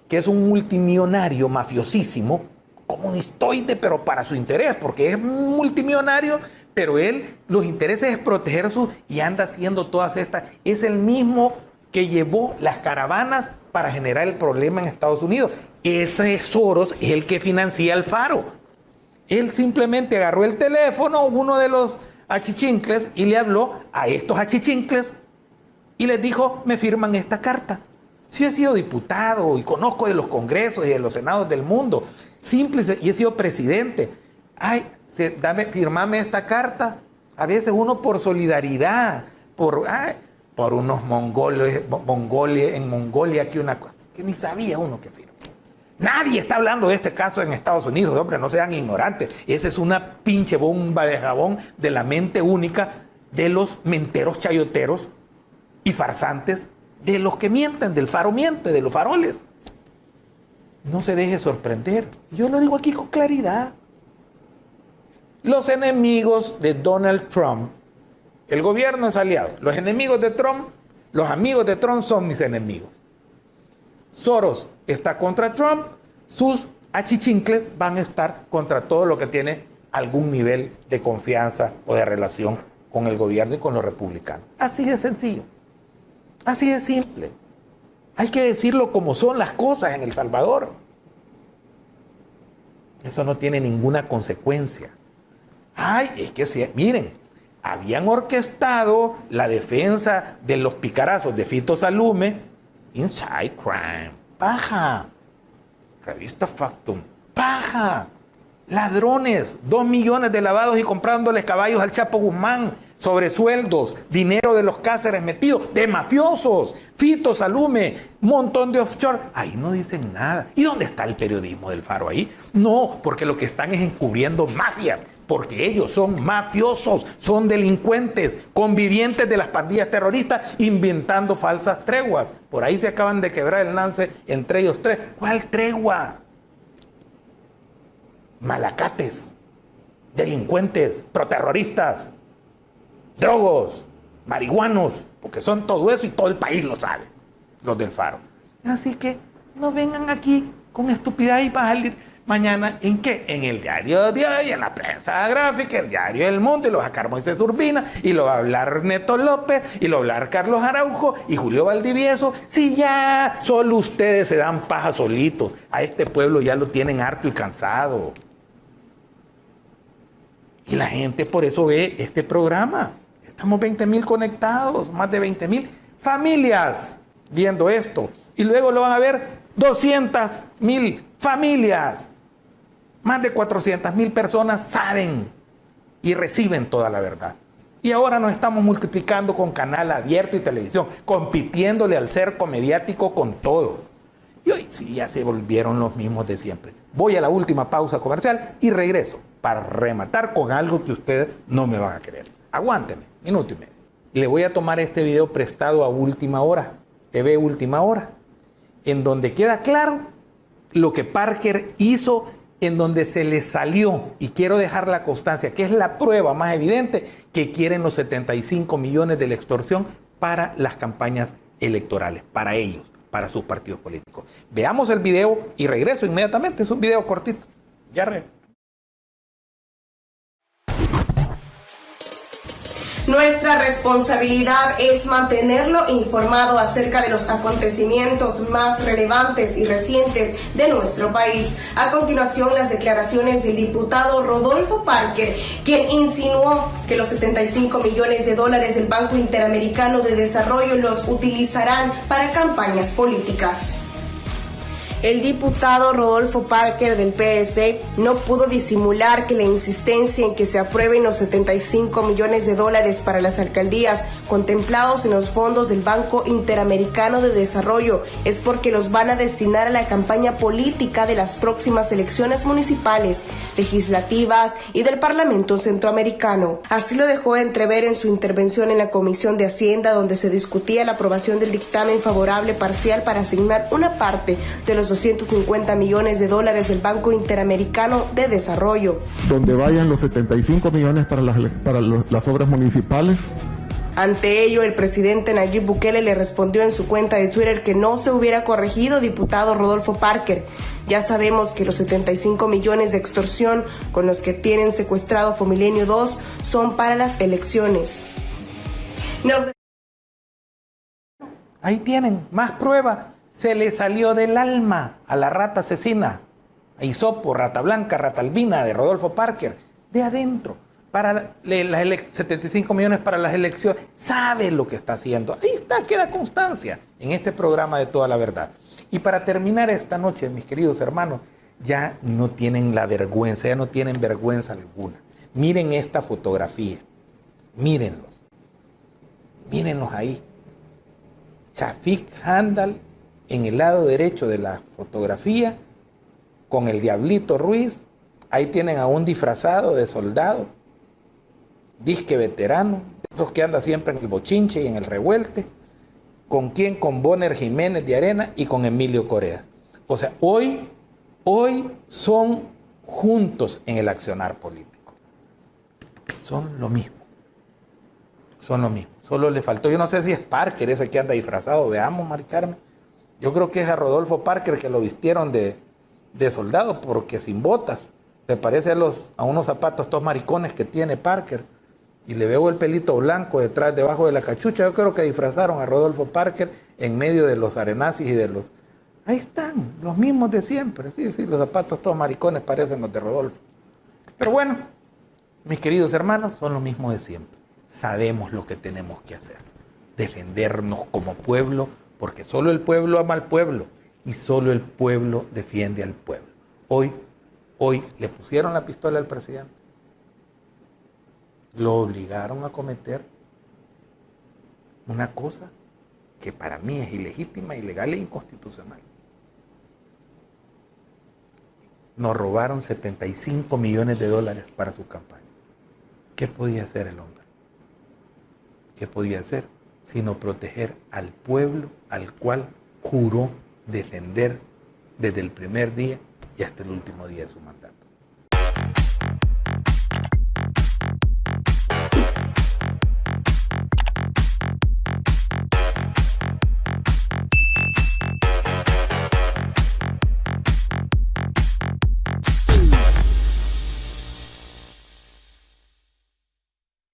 que es un multimillonario mafiosísimo, comunistoide, pero para su interés, porque es multimillonario, pero él, los intereses es proteger y anda haciendo todas estas. Es el mismo que llevó las caravanas para generar el problema en Estados Unidos. Ese Soros es el que financia el Faro. Él simplemente agarró el teléfono, uno de los achichincles, y le habló a estos achichincles y les dijo: me firman esta carta. Si yo he sido diputado y conozco de los congresos y de los senados del mundo, y he sido presidente. Firmame esta carta. A veces uno por solidaridad, por unos mongoles en Mongolia, que una cosa que ni sabía uno que firma. Nadie está hablando de este caso en Estados Unidos, hombre, no sean ignorantes. Esa es una pinche bomba de jabón de la mente única de los menteros chayoteros y farsantes, de los que mienten, del Faro miente, de los faroles. No se deje sorprender. Yo lo digo aquí con claridad. Los enemigos de Donald Trump, el gobierno es aliado. Los enemigos de Trump, los amigos de Trump son mis enemigos. Soros está contra Trump, sus achichincles van a estar contra todo lo que tiene algún nivel de confianza o de relación con el gobierno y con los republicanos. Así de sencillo, así de simple. Hay que decirlo como son las cosas en El Salvador. Eso no tiene ninguna consecuencia. Ay, es que sí, miren, habían orquestado la defensa de los picarazos de Fito Salume, Inside Crime, paja. Revista Factum, paja. Ladrones, 2 millones de lavados y comprándoles caballos al Chapo Guzmán, sobresueldos, dinero de los Cáceres metidos, de mafiosos, Fito Salume, montón de offshore. Ahí no dicen nada. ¿Y dónde está el periodismo del Faro ahí? No, porque lo que están es encubriendo mafias, porque ellos son mafiosos, son delincuentes, convivientes de las pandillas terroristas, inventando falsas treguas. Por ahí se acaban de quebrar el lance entre ellos tres. ¿Cuál tregua? Malacates, delincuentes, proterroristas, drogos, marihuanos, porque son todo eso y todo el país lo sabe, los del Faro. Así que no vengan aquí con estupidez y para salir mañana, ¿en qué? En el diario de hoy, en la prensa gráfica, el diario del Mundo, y lo va a sacar Moisés Urbina, y lo va a hablar Neto López, y lo va a hablar Carlos Araujo, y Julio Valdivieso. Si ya solo ustedes se dan paja solitos, a este pueblo ya lo tienen harto y cansado. Y la gente por eso ve este programa. Estamos 20,000 conectados, más de 20,000 familias viendo esto. Y luego lo van a ver 200,000 familias. Más de 400,000 personas saben y reciben toda la verdad. Y ahora nos estamos multiplicando con canal abierto y televisión, compitiéndole al cerco mediático con todo. Y hoy sí ya se volvieron los mismos de siempre. Voy a la última pausa comercial y regreso para rematar con algo que ustedes no me van a creer. Aguántenme, minuto y medio. Le voy a tomar este video prestado a Última Hora, TV Última Hora, en donde queda claro lo que Parker hizo, en donde se le salió, y quiero dejar la constancia, que es la prueba más evidente, que quieren los 75 millones de la extorsión para las campañas electorales, para ellos, para sus partidos políticos. Veamos el video y regreso inmediatamente. Es un video cortito. Ya regreso. Nuestra responsabilidad es mantenerlo informado acerca de los acontecimientos más relevantes y recientes de nuestro país. A continuación, las declaraciones del diputado Rodolfo Parker, quien insinuó que los 75 millones de dólares del Banco Interamericano de Desarrollo los utilizarán para campañas políticas. El diputado Rodolfo Parker del PS no pudo disimular que la insistencia en que se aprueben los 75 millones de dólares para las alcaldías contemplados en los fondos del Banco Interamericano de Desarrollo es porque los van a destinar a la campaña política de las próximas elecciones municipales, legislativas y del Parlamento Centroamericano. Así lo dejó entrever en su intervención en la Comisión de Hacienda, donde se discutía la aprobación del dictamen favorable parcial para asignar una parte de los 250 millones de dólares del Banco Interamericano de Desarrollo. Donde vayan los 75 millones para las obras municipales. Ante ello, el presidente Nayib Bukele le respondió en su cuenta de Twitter que no se hubiera corregido, diputado Rodolfo Parker. Ya sabemos que los 75 millones de extorsión con los que tienen secuestrado Fomilenio 2 son para las elecciones. Ahí tienen, más pruebas. Se le salió del alma a la rata asesina, a Hisopo, rata blanca, rata albina de Rodolfo Parker, de adentro, para las 75 millones para las elecciones. Sabe lo que está haciendo. Ahí está, queda constancia en este programa de Toda la Verdad. Y para terminar esta noche, mis queridos hermanos, ya no tienen la vergüenza, ya no tienen vergüenza alguna. Miren esta fotografía, mírenlos ahí. Chafik Handal en el lado derecho de la fotografía, con el Diablito Ruiz. Ahí tienen a un disfrazado de soldado, disque veterano, de esos que anda siempre en el bochinche y en el revuelte. ¿Con quién? Con Bonner Jiménez de Arena y con Emilio Coreas. O sea, hoy son juntos en el accionar político. Son lo mismo. Solo le faltó, yo no sé si es Parker ese que anda disfrazado. Veamos, Mari Carmen. Yo creo que es a Rodolfo Parker que lo vistieron de soldado, porque sin botas. Se parece a unos zapatos todos maricones que tiene Parker. Y le veo el pelito blanco detrás, debajo de la cachucha. Yo creo que disfrazaron a Rodolfo Parker en medio de los arenazis y de los... Ahí están, los mismos de siempre. Sí, los zapatos todos maricones parecen los de Rodolfo. Pero bueno, mis queridos hermanos, son los mismos de siempre. Sabemos lo que tenemos que hacer. Defendernos como pueblo, porque solo el pueblo ama al pueblo y solo el pueblo defiende al pueblo. Hoy le pusieron la pistola al presidente. Lo obligaron a cometer una cosa que para mí es ilegítima, ilegal e inconstitucional. Nos robaron 75 millones de dólares para su campaña. ¿Qué podía hacer el hombre? ¿Qué podía hacer? Sino proteger al pueblo al cual juró defender desde el primer día y hasta el último día de su mandato.